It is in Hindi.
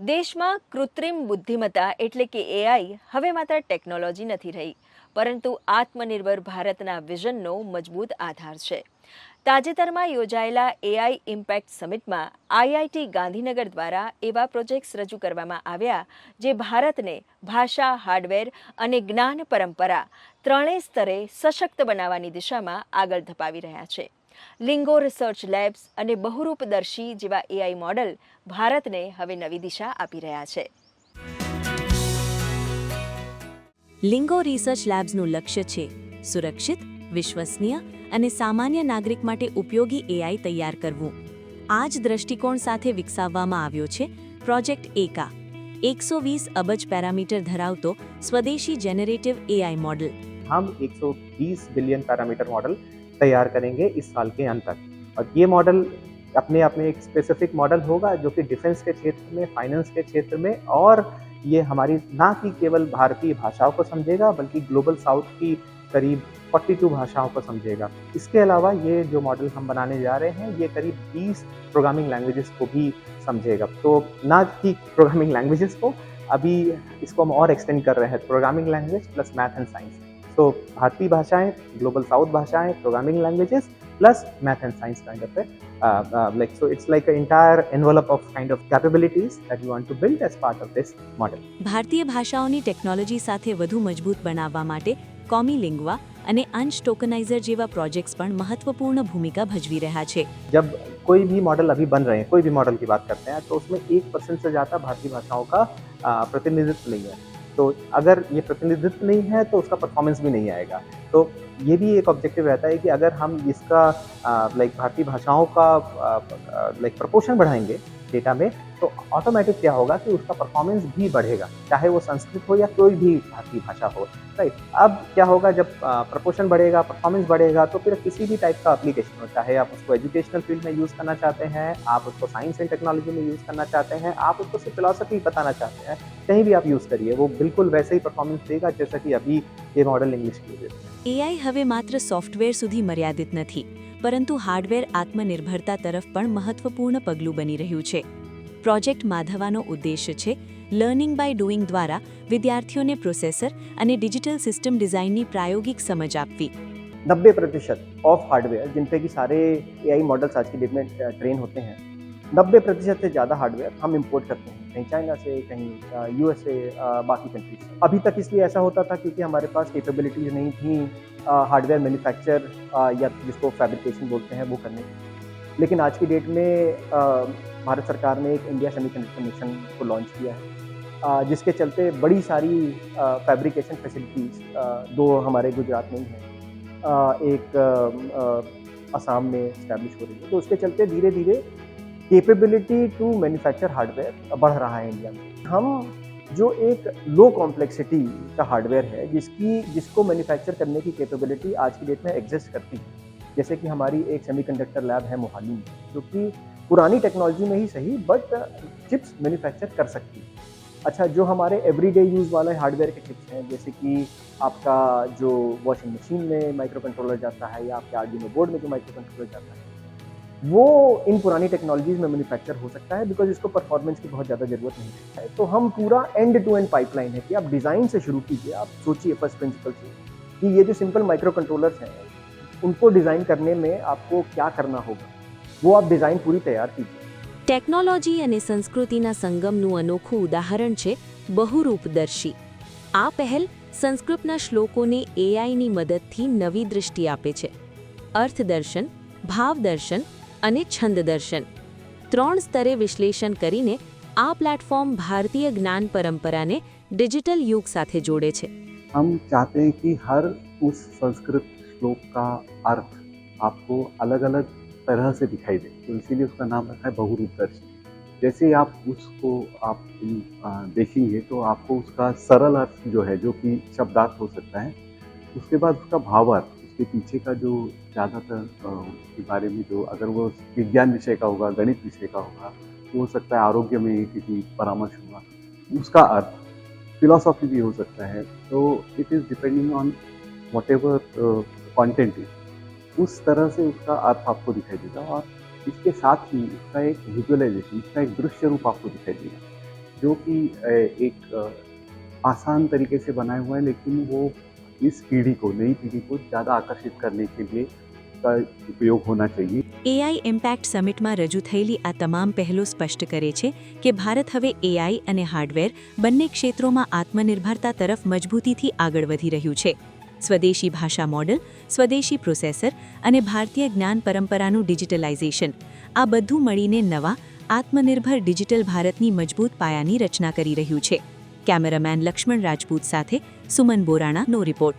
દેશમાં કૃત્રિમ બુદ્ધિમત્તા એટલે કે એઆઈ હવે માત્ર ટેકનોલોજી નથી રહી, પરંતુ આત્મનિર્ભર ભારતના વિઝનનો મજબૂત આધાર છે. તાજેતરમાં યોજાયેલા એઆઈ ઇમ્પેક્ટ સમિટમાં આઈઆઈટી ગાંધીનગર દ્વારા એવા પ્રોજેક્ટ્સ રજૂ કરવામાં આવ્યા જે ભારતને ભાષા, હાર્ડવેર અને જ્ઞાન પરંપરા ત્રણેય સ્તરે સશક્ત બનાવવાની દિશામાં આગળ ધપાવી રહ્યા છે. લિંગો રિસર્ચ લેબ્સ અને બહુરૂપદર્શી જેવા એઆઈ મોડલ ભારતને હવે નવી દિશા આપી રહ્યા છે. લિંગો રિસર્ચ લેબ્સનું લક્ષ્ય છે સુરક્ષિત, વિશ્વસનીય અને સામાન્ય નાગરિક માટે ઉપયોગી એઆઈ તૈયાર કરવું. આ જ દ્રષ્ટિકોણ સાથે વિકસાવવામાં આવ્યો છે પ્રોજેક્ટ એકા, 120 અબજ પેરામીટર ધરાવતો સ્વદેશી જેનરેટિવ एआई मॉडल. हम 120 बिलियन पैरामीटर मॉडल तैयार करेंगे इस साल के अंत तक, और ये मॉडल अपने आप में एक स्पेसिफिक मॉडल होगा जो कि डिफेंस के क्षेत्र में, फाइनेंस के क्षेत्र में, और ये हमारी ना कि केवल भारतीय भाषाओं को समझेगा बल्कि ग्लोबल साउथ की करीब 42 भाषाओं को समझेगा. इसके अलावा ये जो मॉडल हम बनाने जा रहे हैं ये करीब 20 प्रोग्रामिंग लैंग्वेजेस को भी समझेगा. तो ना कि प्रोग्रामिंग लैंग्वेजेस को, अभी इसको हम और एक्सटेंड कर रहे हैं, programming language plus math and science. तो भारतीय भाषाएं, ग्लोबल साउथ भाषाएं, programming languages plus math and science kind of like so it's like an entire envelope of kind of capabilities that you want to build as part of this model. ભારતીય ભાષાઓની ટેકનોલોજી સાથે વધુ મજબૂત બનાવવા માટે કોમી લિંગ્વા અને અંશ ટોકનાઇઝર જેવા પ્રોજેક્ટ્સ પણ મહત્વપૂર્ણ ભૂમિકા ભજવી રહ્યા છે. जब कोई भी मॉडल अभी बन रहे हैं, कोई भी मॉडल की बात करते हैं, तो उसमें 1% से ज़्यादा भारतीय भाषाओं का प्रतिनिधित्व नहीं है. तो अगर ये प्रतिनिधित्व नहीं है तो उसका परफॉर्मेंस भी नहीं आएगा. तो ये भी एक ऑब्जेक्टिव रहता है कि अगर हम इसका भारतीय भाषाओं का प्रपोर्शन बढ़ाएंगे डेटा में, तो ऑटोमेटिक क्या होगा कि उसका परफॉर्मेंस भी बढ़ेगा, चाहे वो संस्कृत हो या कोई भी भारतीय भाषा हो. राइट, अब क्या होगा, जब प्रपोर्शन बढ़ेगा, परफॉर्मेंस बढ़ेगा, तो फिर किसी भी टाइप का एप्लीकेशन हो, चाहे आप उसको एजुकेशनल फील्ड में यूज़ करना चाहते हैं, आप उसको साइंस एंड टेक्नोलॉजी में यूज़ करना चाहते हैं, आप उसको सिर्फ फिलॉसफी बताना चाहते हैं, कहीं भी आप यूज़ करिए, वो बिल्कुल वैसे ही परफॉर्मेंस देगा जैसा कि अभी ये मॉडल इंग्लिश के लिए देते हैं. એઆઈ હવે માત્ર સોફ્ટવેર સુધી મર્યાદિત નથી, પરંતુ હાર્ડવેર આત્મનિર્ભરતા તરફ પણ મહત્વપૂર્ણ પગલું બની રહ્યું છે. પ્રોજેક્ટ માધવાનો ઉદ્દેશ્ય છે લર્નિંગ બાય ડુઇંગ દ્વારા વિદ્યાર્થીઓને પ્રોસેસર અને ડિજિટલ સિસ્ટમ ડિઝાઇનની પ્રાયોગિક સમજ આપવી. 90% ऑफ हार्डवेयर जिन पे कि सारे एआई मॉडल्स आज की डेट में ट्रेन होते हैं, 90% से ज़्यादा हार्डवेयर हम इंपोर्ट करते हैं, कहीं चाइना से, कहीं यूएसए, बाकी कंट्रीज से. अभी तक इसलिए ऐसा होता था क्योंकि हमारे पास कैपेबिलिटीज नहीं थी हार्डवेयर मैन्युफैक्चर या जिसको फैब्रिकेशन बोलते हैं वो करने की. लेकिन आज की डेट में भारत सरकार ने एक इंडिया सेमीकंडक्टर मिशन को लॉन्च किया है, जिसके चलते बड़ी सारी फैब्रिकेशन फैसिलिटीज़, 2 हमारे गुजरात में ही हैं, एक असम में इस्टेब्लिश हो रही है. तो उसके चलते धीरे धीरे कैपेबिलिटी टू मैन्युफैक्चर हार्डवेयर बढ़ रहा है इंडिया में. हम जो एक लो कॉम्प्लेक्सिटी का हार्डवेयर है जिसको मैन्युफैक्चर करने की कैपेबिलिटी आज की डेट में एग्जिस्ट करती है, जैसे कि हमारी एक सेमीकंडक्टर लैब है मोहाली में, जो कि पुरानी टेक्नोलॉजी में ही सही बट चिप्स मैन्युफैक्चर कर सकती है. अच्छा, जो हमारे एवरीडे यूज़ वाले हार्डवेयर के चिप्स हैं, जैसे कि आपका जो वॉशिंग मशीन में माइक्रो कंट्रोलर जाता है या आपके आर्डिनो बोर्ड में जो माइक्रो कंट्रोलर जाता है, वो इन पुरानी टेक्नोलॉजीज़ में मैन्युफैक्चर हो सकता है बिकॉज इसको परफॉर्मेंस की बहुत ज़्यादा ज़रूरत नहीं है. तो हम पूरा एंड टू एंड पाइपलाइन है कि आप डिज़ाइन से शुरू कीजिए. आप सोचिए फर्स्ट प्रिंसिपल से कि ये जो सिंपल माइक्रो कंट्रोलर्स हैं उनको डिज़ाइन करने में आपको क्या करना होगा, वो आप डिज़ाइन पूरी तैयार कीजिए. ટેકનોલોજી અને સંસ્કૃતિના સંગમનું અનોખું ઉદાહરણ છે બહુરૂપદર્શી. આ પહેલ સંસ્કૃતના શ્લોકોને એઆઈની મદદથી નવી દૃષ્ટિ આપે છે. અર્થદર્શન, ભાવદર્શન અને છંદદર્શન 3 સ્તરે વિશ્લેષણ કરીને આ પ્લેટફોર્મ ભારતીય જ્ઞાન પરંપરાને ડિજિટલ યુગ સાથે જોડે છે. हम चाहते हैं कि हर उस संस्कृत श्लोक का अर्थ आपको अलग अलग तरह से दिखाई दे, तो इसीलिए उसका नाम रखा है बहुरूपदर्शी. जैसे आप उसको आप देखेंगे तो आपको उसका सरल अर्थ जो है, जो कि शब्दार्थ हो सकता है, उसके बाद उसका भावार्थ, उसके पीछे का जो ज़्यादातर उसके बारे में जो, अगर वो विज्ञान विषय का होगा, गणित विषय का होगा, हो सकता है आरोग्य में किसी परामर्श होगा, उसका अर्थ, फिलॉसफी भी हो सकता है. तो it is depending on what ever content is, उस तरह से उसका अर्थ आपको दिखाई देगा. और इसके साथ ही इसका एक विजुअलाइजेशन, इसका एक दृश्य रूप आपको दिखाई देगा, जो कि एक आसान तरीके से बनाए हुए हैं, लेकिन वो इस पीढ़ी को, नई पीढ़ी को ज़्यादा आकर्षित करने के लिए का उपयोग होना चाहिए। એઆઈ ઇમ્પેક્ટ સમિટમાં રજૂ થયેલી આ તમામ પહેલો સ્પષ્ટ કરે છે કે ભારત હવે એઆઈ અને હાર્ડવેર બંને ક્ષેત્રોમાં આત્મનિર્ભરતા તરફ મજબૂતીથી આગળ વધી રહ્યું છે. સ્વદેશી ભાષા મોડલ, સ્વદેશી પ્રોસેસર અને ભારતીય જ્ઞાન પરંપરાનું ડિજિટલાઇઝેશન, આ બધું મળીને નવા આત્મનિર્ભર ડિજિટલ ભારતની મજબૂત પાયાની રચના કરી રહ્યું છે. કેમેરામેન લક્ષ્મણ રાજપૂત સાથે સુમન બોરાણાનો રિપોર્ટ.